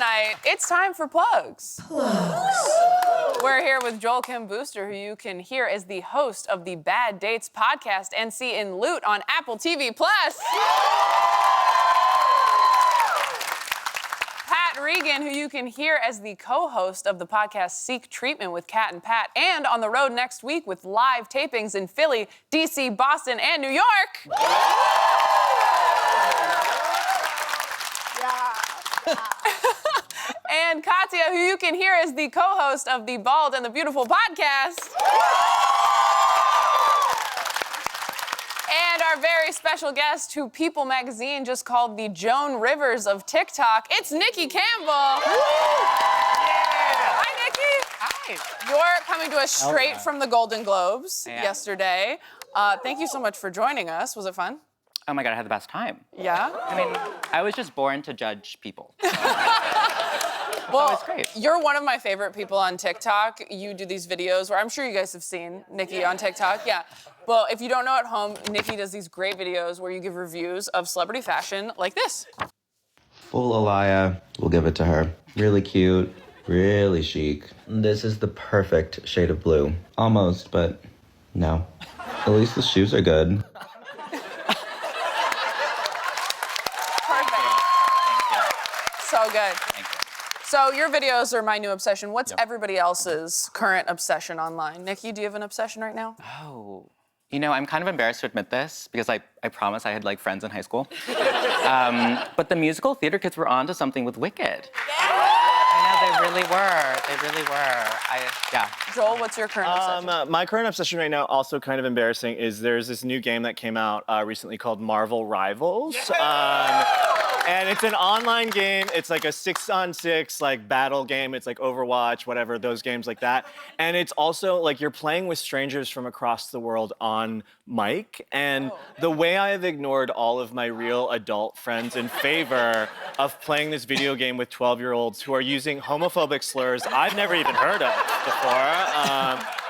night, it's time for plugs. We're here with Joel Kim Booster, who you can hear as the host of the Bad Dates podcast and see in Loot on Apple TV+. Pat Regan, who you can hear as the co-host of the podcast Seek Treatment with Kat and Pat, and on the road next week with live tapings in Philly, DC, Boston, and New York. And Katya, who you can hear as the co-host of the Bald and the Beautiful podcast. And our very special guest, who People magazine just called the Joan Rivers of TikTok, it's Nicky Campbell. Yeah. Hi, Nicky. Hi. You're coming to us straight from the Golden Globes yesterday. Thank you so much for joining us. Was it fun? Oh my God, I had the best time. Yeah? I mean, I was just born to judge people. Well, it's great. You're one of my favorite people on TikTok. You do these videos where I'm sure you guys have seen Nicky on TikTok. Yeah. Well, if you don't know at home, Nicky does these great videos where you give reviews of celebrity fashion like this. Full Alaya, we'll give it to her. Really cute, really chic. This is the perfect shade of blue. Almost, but no. At least the shoes are good. So good. Thank you. So your videos are my new obsession. What's everybody else's current obsession online? Nicky, do you have an obsession right now? Oh, you know, I'm kind of embarrassed to admit this because I promise I had like friends in high school. But the musical theater kids were onto something with Wicked. I know, they really were. They really were. Joel, what's your current obsession? My current obsession right now, also kind of embarrassing, is there's this new game that came out recently called Marvel Rivals. And it's an online game. It's like a 6-on-6 like battle game. It's like Overwatch, whatever, those games like that. And it's also like you're playing with strangers from across the world on mic. And the way I have ignored all of my real adult friends in favor of playing this video game with 12-year-olds who are using homophobic slurs I've never even heard of before.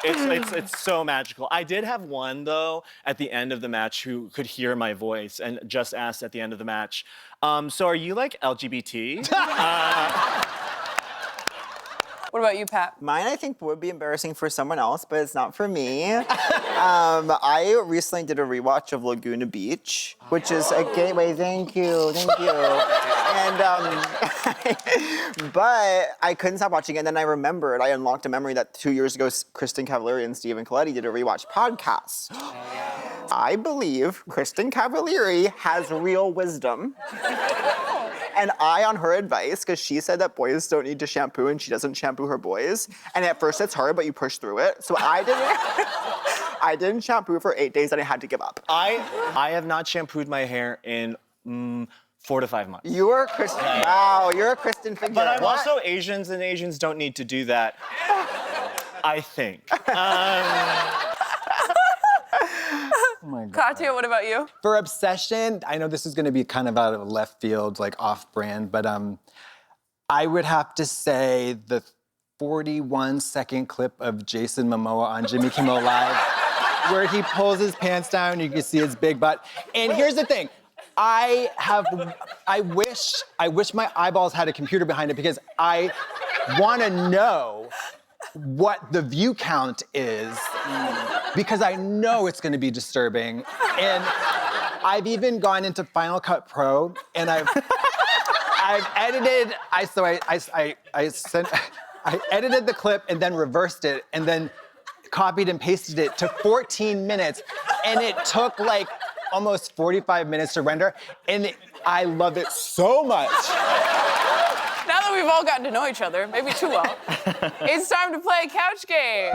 It's so magical. I did have one, though, at the end of the match who could hear my voice and just asked at the end of the match, so are you, like, LGBT? What about you, Pat? Mine, I think, would be embarrassing for someone else, but it's not for me. I recently did a rewatch of Laguna Beach, which is a gateway. Thank you. And, but I couldn't stop watching it, and then I remembered, I unlocked a memory that 2 years ago, Kristen Cavallari and Stephen Colbert did a rewatch podcast. I believe Kristen Cavallari has real wisdom. And I, on her advice, because she said that boys don't need to shampoo and she doesn't shampoo her boys. And at first it's hard, but you push through it. So I didn't shampoo for 8 days and I had to give up. I have not shampooed my hair in 4 to 5 months. You are Kristen. Wow, you're a Kristen figure. But I'm also Asians, and Asians don't need to do that, I think. Oh my God. Katya, what about you? For obsession, I know this is gonna be kind of out of left field, like off-brand, but I would have to say the 41-second clip of Jason Momoa on Jimmy Kimmel Live, where he pulls his pants down, and you can see his big butt. And here's the thing, I wish my eyeballs had a computer behind it because I wanna know what the view count is because I know it's gonna be disturbing. And I've even gone into Final Cut Pro and I've edited, I edited the clip and then reversed it and then copied and pasted it to 14 minutes. And it took like almost 45 minutes to render. And I love it so much. Now that we've all gotten to know each other, maybe too well, it's time to play Couch Game.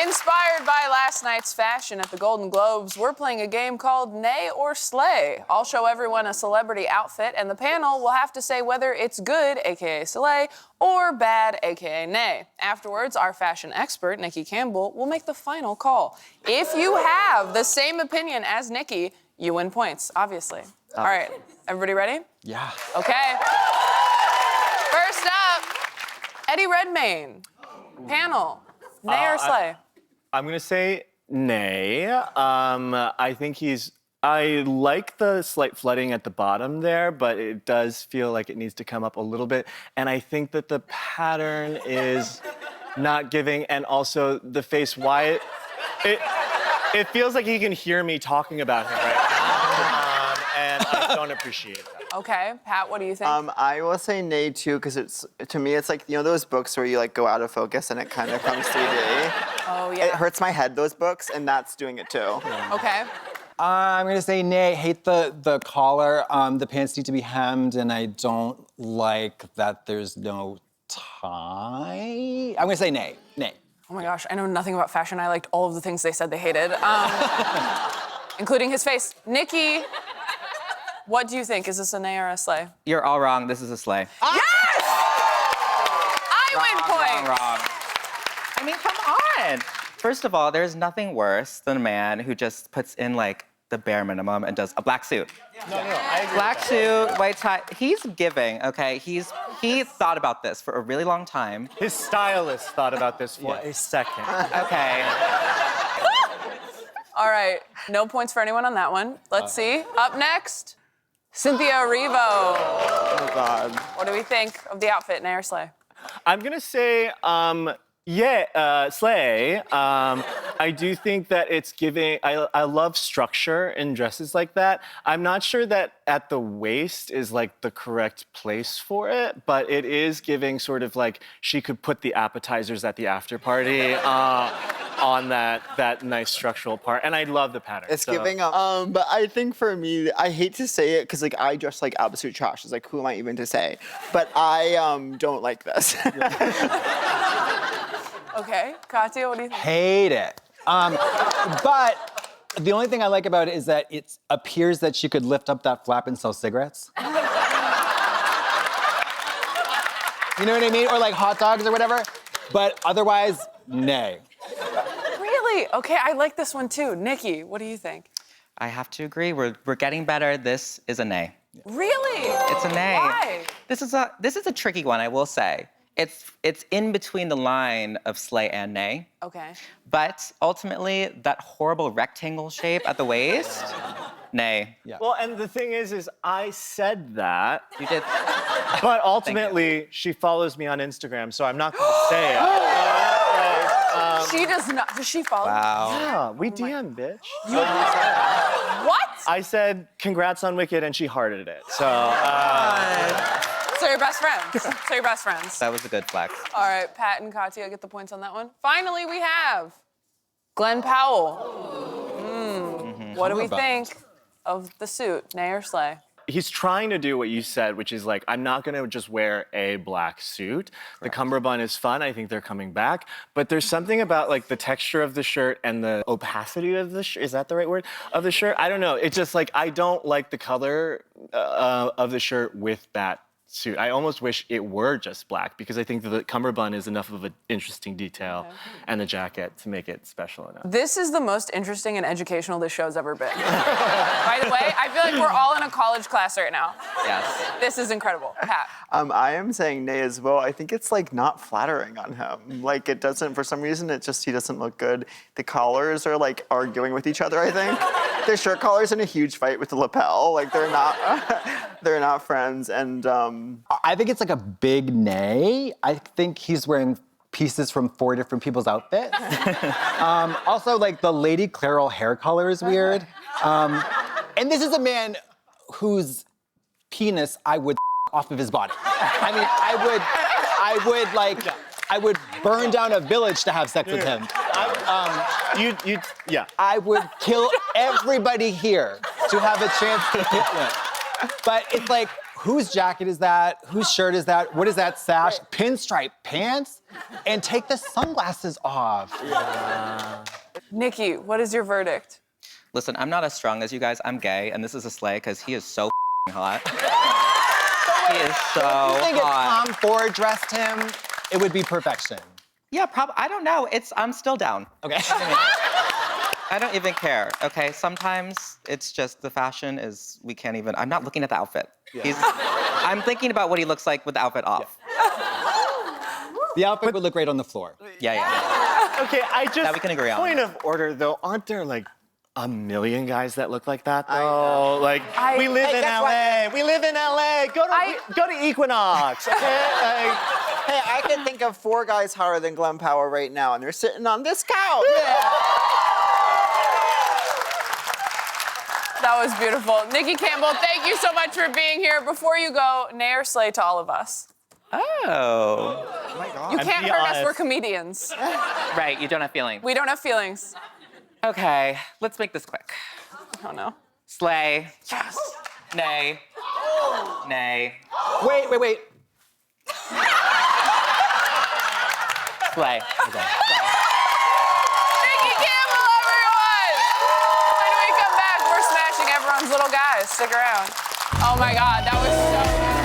Inspired by last night's fashion at the Golden Globes, we're playing a game called Nay or Slay. I'll show everyone a celebrity outfit, and the panel will have to say whether it's good, aka Slay, or bad, aka Nay. Afterwards, our fashion expert, Nicky Campbell, will make the final call. If you have the same opinion as Nicky, you win points, obviously. All right, everybody ready? Yeah. Okay. First up, Eddie Redmayne. Panel, nay or slay? I'm gonna say nay. I think he's I like the slight flooding at the bottom there, but it does feel like it needs to come up a little bit. And I think that the pattern is not giving, and also the face, why it feels like he can hear me talking about him right now, and I don't appreciate that. Okay, Pat, what do you think? I will say nay too, because to me it's like, you know those books where you like go out of focus and it kind of comes 3D. Oh, yeah. It hurts my head, those books, and that's doing it too. Okay. I'm gonna say nay. Hate the collar. The pants need to be hemmed, and I don't like that there's no tie. I'm gonna say nay. Nay. Oh my gosh, I know nothing about fashion. I liked all of the things they said they hated, including his face. Nicky, what do you think? Is this a nay or a slay? You're all wrong. This is a sleigh. Yes! I win points. Wrong. I mean, come on. First of all, there's nothing worse than a man who just puts in like the bare minimum and does a black suit. No, I agree. Black suit, white tie. He's giving, okay? He thought about this for a really long time. His stylist thought about this for a second. Okay. All right, no points for anyone on that one. Let's see. Up next, Cynthia Erivo. Oh God. What do we think of the outfit, nay or slay? I'm gonna say, slay. I do think that it's giving, I love structure in dresses like that. I'm not sure that at the waist is like the correct place for it, but it is giving sort of like she could put the appetizers at the after party on that nice structural part. And I love the pattern. It's giving but I think for me, I hate to say it because like I dress like absolute trash. It's like, who am I even to say? But I don't like this. Okay, Katya, what do you think? Hate it. But the only thing I like about it is that it appears that she could lift up that flap and sell cigarettes. You know what I mean? Or like hot dogs or whatever. But otherwise, nay. Really? Okay, I like this one too. Nicky, what do you think? I have to agree. We're getting better. This is a nay. Really? It's a nay. Why? This is a tricky one, I will say. It's in between the line of slay and nay. Okay. But ultimately, that horrible rectangle shape at the waist, nay. Yeah. Well, and the thing is I said that, You did. but ultimately she follows me on Instagram, so I'm not gonna say it. She does not. Does she follow? Wow. Yeah, we DM, bitch. What? I said congrats on Wicked, and she hearted it. So. So you're best friends. So you're best friends. That was a good flex. All right, Pat and Katya get the points on that one. Finally, we have Glenn Powell. What do we think of the suit, nay or slay? He's trying to do what you said, which is like, I'm not gonna just wear a black suit. The cummerbund is fun, I think they're coming back. But there's something about like the texture of the shirt and the opacity of the shirt, is that the right word? Of the shirt, I don't know. It's just like, I don't like the color of the shirt with that suit. I almost wish it were just black because I think that the cummerbund is enough of an interesting detail and the jacket to make it special enough. This is the most interesting and educational this show's ever been. By the way, I feel like we're all in a college class right now. Yes. This is incredible. Pat. I am saying nay as well. I think it's like not flattering on him. Like it doesn't, for some reason, he doesn't look good. The collars are like arguing with each other, I think. The shirt collar's in a huge fight with the lapel. Like they're not friends. And I think it's like a big nay. I think he's wearing pieces from 4 different people's outfits. Also, like the Lady Clairol hair color is weird. And this is a man whose penis I would off of his body. I mean, I would burn down a village to have sex with him. Yeah. I would kill everybody here to have a chance to hit one. But it's like, whose jacket is that? Whose shirt is that? What is that sash? Pinstripe pants? And take the sunglasses off. Yeah. Nicky, what is your verdict? Listen, I'm not as strong as you guys. I'm gay, and this is a slay because he is so hot. He is so You think hot. if Tom Ford dressed him, it would be perfection. Yeah, probably. I don't know. I'm still down. Okay. I don't even care, okay? Sometimes it's just the fashion is, I'm not looking at the outfit. Yeah. I'm thinking about what he looks like with the outfit off. The outfit would look great on the floor. Yeah. Okay, That we can agree on. Point of order though, aren't there like a million guys that look like that, I though. know. Like, we live Hey, in guess LA. We live in LA. Go to Equinox, okay? Like, Hey, I can think of 4 guys hotter than Glenn Powell right now, and they're sitting on this couch. That was beautiful. Nicky Campbell, thank you so much for being here. Before you go, nay or slay to all of us. Oh. Oh my God. You can't be hurt us, honest. we're comedians. Right, you don't have feelings. We don't have feelings. Okay, let's make this quick. Oh no. Slay. Yes. Nay. Nay. Wait. Slay. Okay. Nicky Campbell, everyone! When we come back, we're smashing everyone's little guys. Stick around. Oh my God, that was so good.